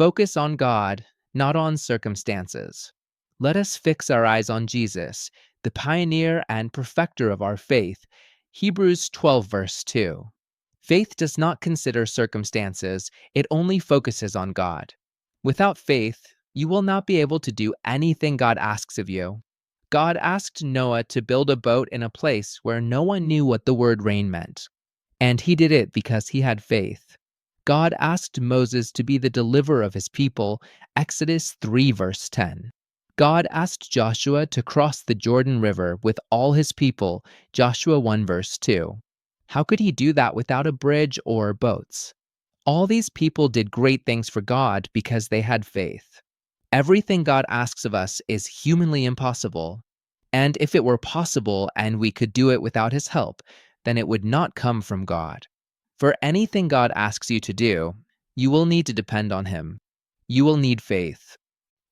focus on God, not on circumstances. Let us fix our eyes on Jesus, the pioneer and perfecter of our faith. Hebrews 12, verse 2. Faith does not consider circumstances, it only focuses on God. Without faith, you will not be able to do anything God asks of you. God asked Noah to build a boat in a place where no one knew what the word rain meant. And he did it because he had faith. God asked Moses to be the deliverer of his people, Exodus 3, verse 10. God asked Joshua to cross the Jordan River with all his people, Joshua 1, verse 2. How could he do that without a bridge or boats? All these people did great things for God because they had faith. Everything God asks of us is humanly impossible. And if it were possible and we could do it without his help, then it would not come from God. For anything God asks you to do, you will need to depend on him. You will need faith.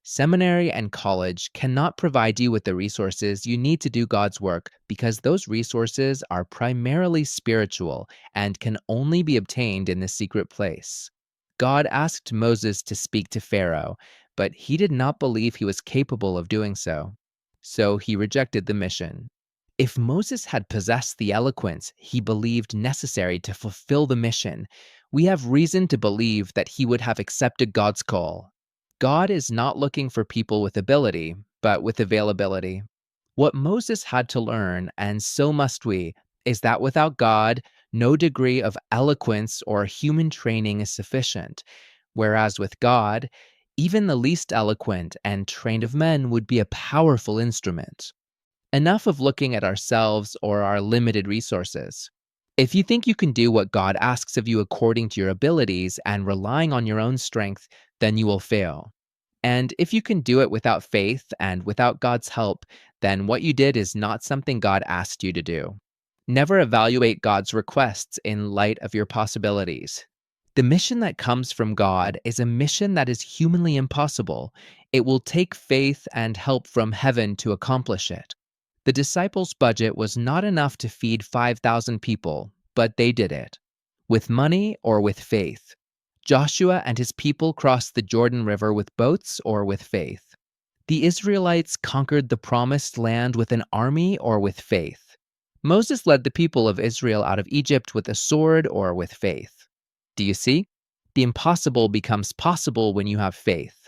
Seminary and college cannot provide you with the resources you need to do God's work because those resources are primarily spiritual and can only be obtained in the secret place. God asked Moses to speak to Pharaoh, but he did not believe he was capable of doing so. So he rejected the mission. If Moses had possessed the eloquence he believed necessary to fulfill the mission, we have reason to believe that he would have accepted God's call. God is not looking for people with ability, but with availability. What Moses had to learn, and so must we, is that without God, no degree of eloquence or human training is sufficient, whereas with God, even the least eloquent and trained of men would be a powerful instrument. Enough of looking at ourselves or our limited resources. If you think you can do what God asks of you according to your abilities and relying on your own strength, then you will fail. And if you can do it without faith and without God's help, then what you did is not something God asked you to do. Never evaluate God's requests in light of your possibilities. The mission that comes from God is a mission that is humanly impossible. It will take faith and help from heaven to accomplish it. The disciples' budget was not enough to feed 5,000 people, but they did it. With money or with faith. Joshua and his people crossed the Jordan River with boats or with faith. The Israelites conquered the promised land with an army or with faith. Moses led the people of Israel out of Egypt with a sword or with faith. Do you see? The impossible becomes possible when you have faith.